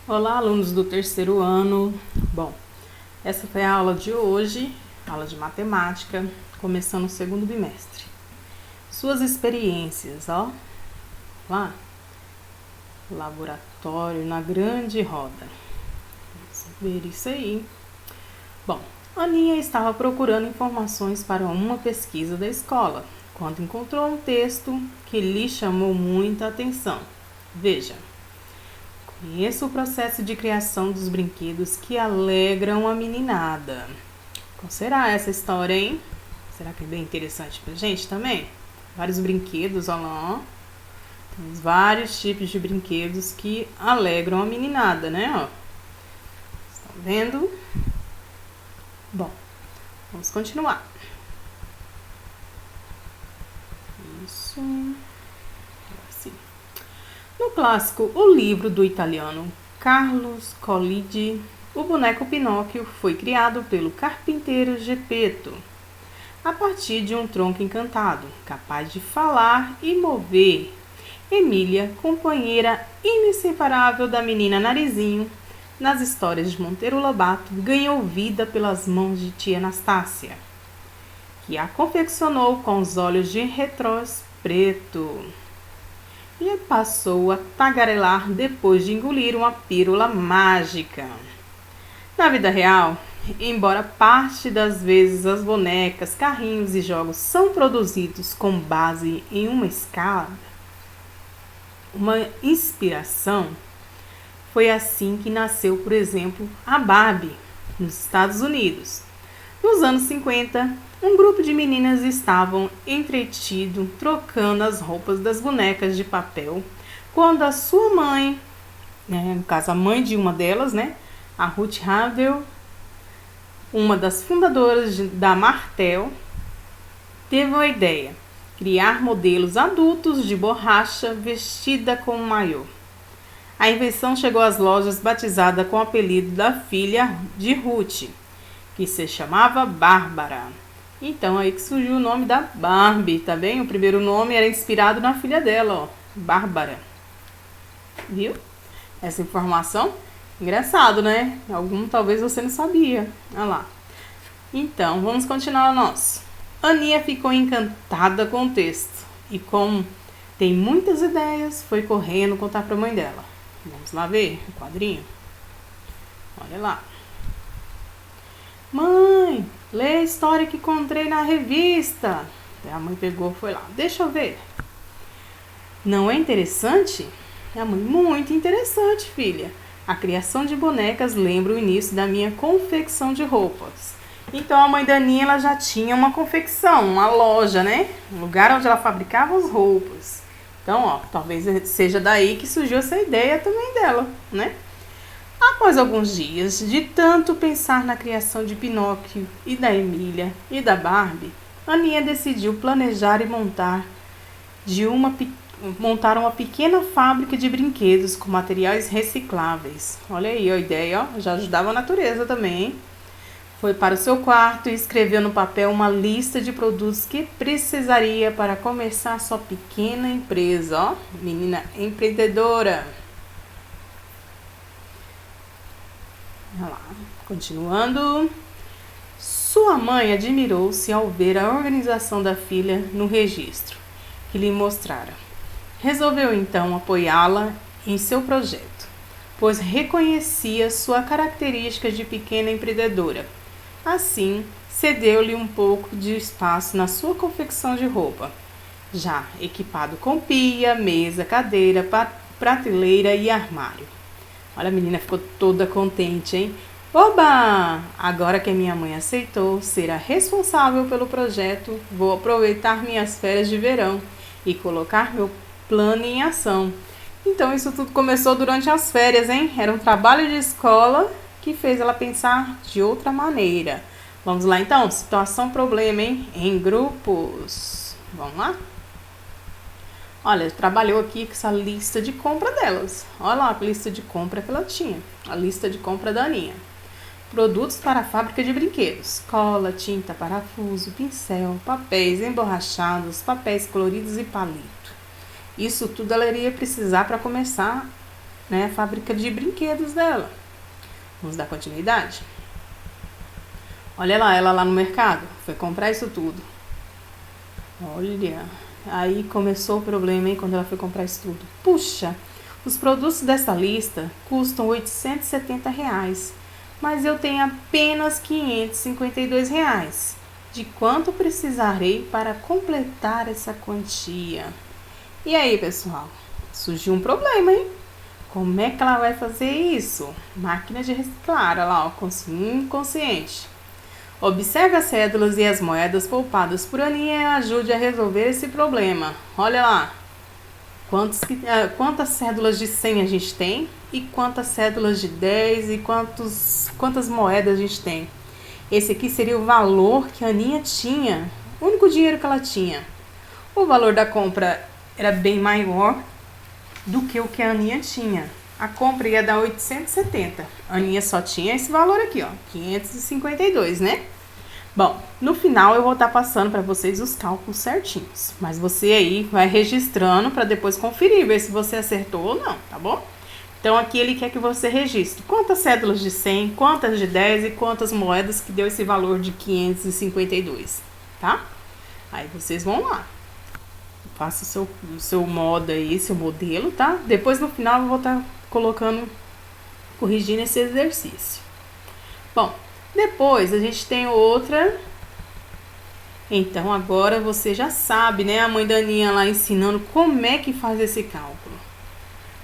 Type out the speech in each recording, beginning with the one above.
Olá, alunos do terceiro ano. Bom, essa foi a aula de hoje, aula de matemática, começando o segundo bimestre. Suas experiências, ó. Lá, laboratório na grande roda. Vamos ver isso aí. Bom, Aninha estava procurando informações para uma pesquisa da escola, quando encontrou um texto que lhe chamou muita atenção. Veja. Conheça o processo de criação dos brinquedos que alegram a meninada. Qual será essa história, hein? Será que é bem interessante pra gente também? Vários brinquedos, olha lá, ó. Temos vários tipos de brinquedos que alegram a meninada, né? Ó. Estão vendo? Bom, vamos continuar. Isso. Assim. No clássico O Livro do italiano Carlos Collodi, o boneco Pinóquio foi criado pelo carpinteiro Geppetto, a partir de um tronco encantado, capaz de falar e mover. Emília, companheira inseparável da menina Narizinho, nas histórias de Monteiro Lobato, ganhou vida pelas mãos de tia Anastácia, que a confeccionou com os olhos de retrós preto. E passou a tagarelar depois de engolir uma pílula mágica. Na vida real, embora parte das vezes as bonecas, carrinhos e jogos são produzidos com base em uma escala, uma inspiração, foi assim que nasceu, por exemplo, a Barbie, nos Estados Unidos. Nos anos 50, um grupo de meninas estavam entretido trocando as roupas das bonecas de papel, quando a sua mãe, no caso a mãe de uma delas, a Ruth Havel, uma das fundadoras da Martel, teve uma ideia: criar modelos adultos de borracha vestida com maiô. A invenção chegou às lojas batizada com o apelido da filha de Ruth, que se chamava Bárbara. Então aí que surgiu o nome da Barbie, tá bem? O primeiro nome era inspirado na filha dela, ó, Bárbara. Viu? Essa informação? Engraçado, né? Algum talvez você não sabia. Olha lá. Então, vamos continuar o nosso. Aninha ficou encantada com o texto e, como tem muitas ideias, foi correndo contar para a mãe dela. Vamos lá ver o quadrinho? Olha lá. Mãe, lê a história que encontrei na revista. A mãe pegou e foi lá. Deixa eu ver. Não é interessante? A mãe, muito interessante, filha. A criação de bonecas lembra o início da minha confecção de roupas. Então a mãe da Aninha, ela já tinha uma confecção, uma loja, né? Um lugar onde ela fabricava as roupas. Então, ó, talvez seja daí que surgiu essa ideia também dela, né? Após alguns dias de tanto pensar na criação de Pinóquio e da Emília e da Barbie, Aninha decidiu planejar e montar uma pequena fábrica de brinquedos com materiais recicláveis. Olha aí a ideia, ó, já ajudava a natureza também, hein? Foi para o seu quarto e escreveu no papel uma lista de produtos que precisaria para começar sua pequena empresa, ó, menina empreendedora. Olha lá, continuando. Sua mãe admirou-se ao ver a organização da filha no registro que lhe mostrara. Resolveu então apoiá-la em seu projeto, pois reconhecia sua característica de pequena empreendedora. Assim, cedeu-lhe um pouco de espaço na sua confecção de roupa, já equipado com pia, mesa, cadeira, prateleira e armário. Olha, a menina ficou toda contente, hein? Oba! Agora que a minha mãe aceitou ser a responsável pelo projeto, vou aproveitar minhas férias de verão e colocar meu plano em ação. Então, isso tudo começou durante as férias, hein? Era um trabalho de escola que fez ela pensar de outra maneira. Vamos lá, então? Situação, problema, hein? Em grupos. Vamos lá? Olha, trabalhou aqui com essa lista de compra delas. Olha lá a lista de compra que ela tinha. A lista de compra da Aninha. Produtos para a fábrica de brinquedos. Cola, tinta, parafuso, pincel, papéis emborrachados, papéis coloridos e palito. Isso tudo ela iria precisar para começar né, a fábrica de brinquedos dela. Vamos dar continuidade? Olha lá, ela lá no mercado, foi comprar isso tudo. Olha, aí começou o problema, hein, quando ela foi comprar isso tudo. Puxa, os produtos dessa lista custam R$ 870, mas eu tenho apenas R$ 552. De quanto precisarei para completar essa quantia? E aí, pessoal, surgiu um problema, hein? Como é que ela vai fazer isso? Máquina de reciclar, olha lá, ó, consumo inconsciente. Observe as cédulas e as moedas poupadas por Aninha e ajude a resolver esse problema. Olha lá, quantas cédulas de 100 a gente tem e quantas cédulas de 10 e quantas moedas a gente tem. Esse aqui seria o valor que a Aninha tinha, o único dinheiro que ela tinha. O valor da compra era bem maior do que o que a Aninha tinha. A compra ia dar 870. A Aninha só tinha esse valor aqui, ó, 552, né? Bom, no final eu vou estar passando para vocês os cálculos certinhos. Mas você aí vai registrando para depois conferir, ver se você acertou ou não, tá bom? Então aqui ele quer que você registre quantas cédulas de 100, quantas de 10 e quantas moedas que deu esse valor de 552, tá? Aí vocês vão lá. Faça o seu modo aí, seu modelo, tá? Depois no final eu vou estar corrigindo esse exercício. Bom, depois a gente tem outra. Então agora você já sabe, né? A mãe da Aninha lá ensinando como é que faz esse cálculo.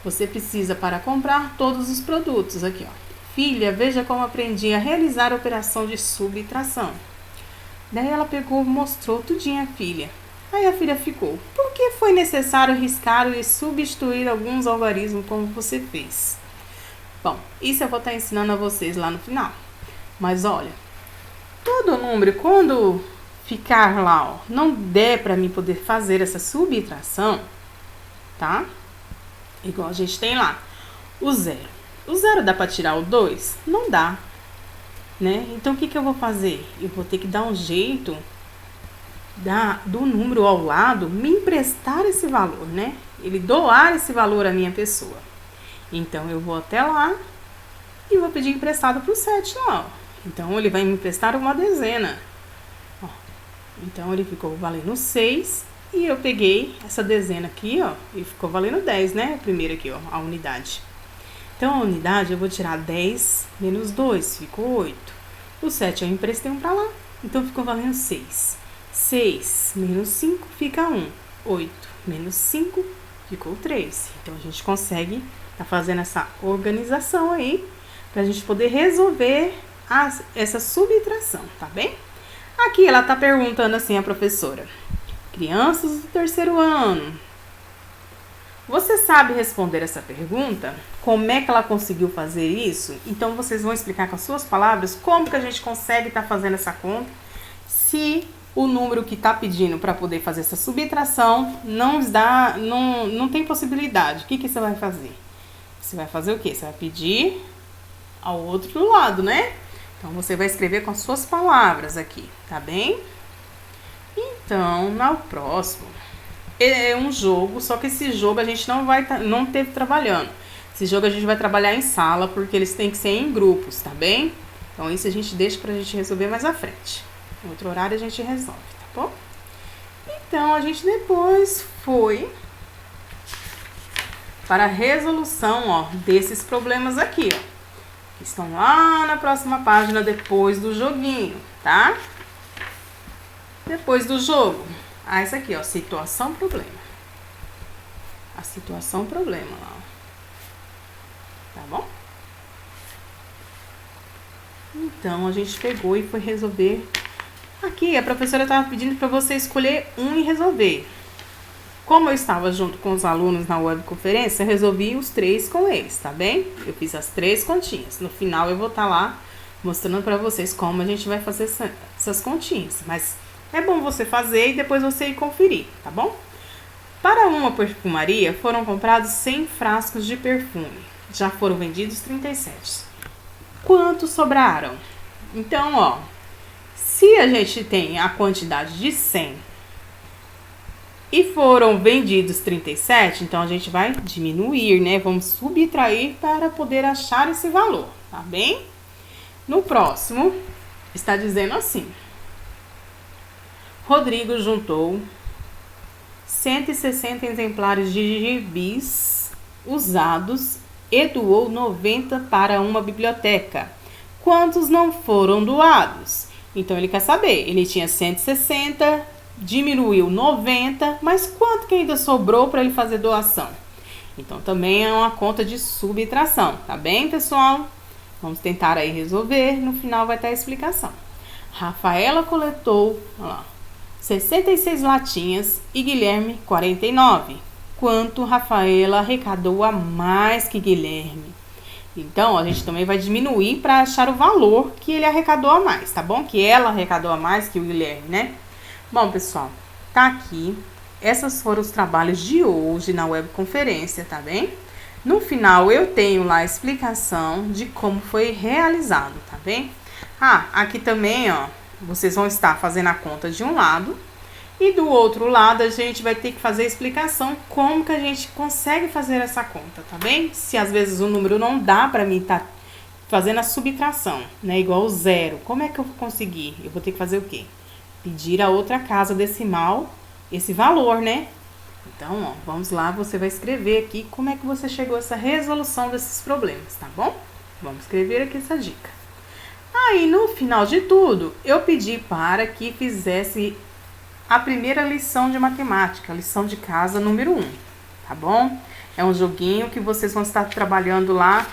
Você precisa para comprar todos os produtos aqui, ó. Filha, veja como aprendi a realizar a operação de subtração. Daí ela pegou, mostrou tudinho a filha. Aí a filha ficou, por que foi necessário riscar e substituir alguns algarismos como você fez? Bom, isso eu vou estar ensinando a vocês lá no final. Mas olha, todo número, quando ficar lá, ó, não der para mim poder fazer essa subtração, tá? Igual a gente tem lá, o 0. O 0 dá para tirar o 2? Não dá, né? Então o que eu vou fazer? Eu vou ter que dar um jeito do número ao lado me emprestar esse valor, né? Ele doar esse valor à minha pessoa. Então eu vou até lá e vou pedir emprestado pro 7 lá, ó. Então ele vai me emprestar uma dezena. Ó. Então ele ficou valendo 6 e eu peguei essa dezena aqui, ó, e ficou valendo 10, né? Primeiro aqui, ó, a unidade. Então a unidade eu vou tirar 10 menos 2, ficou 8. O 7 eu emprestei um pra lá, então ficou valendo 6. 6 menos 5 fica 1. 8 menos 5 ficou 3. Então a gente consegue tá fazendo essa organização aí pra gente poder resolver essa subtração, tá bem? Aqui ela tá perguntando assim a professora: crianças do terceiro ano, você sabe responder essa pergunta? Como é que ela conseguiu fazer isso? Então vocês vão explicar com as suas palavras como que a gente consegue estar fazendo essa conta se o número que está pedindo para poder fazer essa subtração não tem possibilidade. O que você vai fazer? Você vai fazer o quê? Você vai pedir ao outro lado, né? Então você vai escrever com as suas palavras aqui, tá bem? Então, no próximo é um jogo, só que esse jogo a gente não teve trabalhando. Esse jogo a gente vai trabalhar em sala, porque eles têm que ser em grupos, tá bem? Então isso a gente deixa pra gente resolver mais à frente. Em outro horário a gente resolve, tá bom? Então a gente depois foi para a resolução, ó, desses problemas aqui, ó. Que estão lá na próxima página depois do joguinho, tá? Depois do jogo. Essa aqui, ó, situação problema. A situação problema, ó. Tá bom? Então a gente pegou e foi resolver. Aqui a professora estava pedindo para você escolher um e resolver. Como eu estava junto com os alunos na webconferência, eu resolvi os 3 com eles, tá bem? Eu fiz as 3 continhas. No final eu vou estar lá mostrando para vocês como a gente vai fazer essas continhas. Mas é bom você fazer e depois você ir conferir, tá bom? Para uma perfumaria foram comprados 100 frascos de perfume. Já foram vendidos 37. Quantos sobraram? Então, ó, se a gente tem a quantidade de 100 e foram vendidos 37, então a gente vai diminuir, né? Vamos subtrair para poder achar esse valor, tá bem? No próximo, está dizendo assim: Rodrigo juntou 160 exemplares de gibis usados e doou 90 para uma biblioteca. Quantos não foram doados? Então ele quer saber, ele tinha 160, diminuiu 90, mas quanto que ainda sobrou para ele fazer doação? Então também é uma conta de subtração, tá bem, pessoal? Vamos tentar aí resolver, no final vai ter a explicação. Rafaela coletou, olha lá, 66 latinhas e Guilherme 49. Quanto Rafaela arrecadou a mais que Guilherme? Então, a gente também vai diminuir para achar o valor que ele arrecadou a mais, tá bom? Que ela arrecadou a mais que o Guilherme, né? Bom, pessoal, tá aqui. Esses foram os trabalhos de hoje na webconferência, tá bem? No final, eu tenho lá a explicação de como foi realizado, tá bem? Ah, aqui também, ó, vocês vão estar fazendo a conta de um lado e do outro lado a gente vai ter que fazer a explicação como que a gente consegue fazer essa conta, tá bem? Se às vezes o número não dá para mim tá fazendo a subtração, né, igual zero, como é que eu vou conseguir? Eu vou ter que fazer o quê? Pedir a outra casa decimal esse valor, né? Então, ó, vamos lá, você vai escrever aqui como é que você chegou a essa resolução desses problemas, tá bom? Vamos escrever aqui essa dica. Aí, no final de tudo, eu pedi para que fizesse a primeira lição de matemática, lição de casa número 1, tá bom? É um joguinho que vocês vão estar trabalhando lá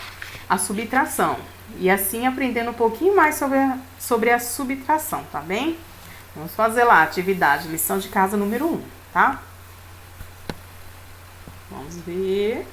a subtração. E assim aprendendo um pouquinho mais sobre a subtração, tá bem? Vamos fazer lá a atividade, lição de casa número 1, tá? Vamos ver.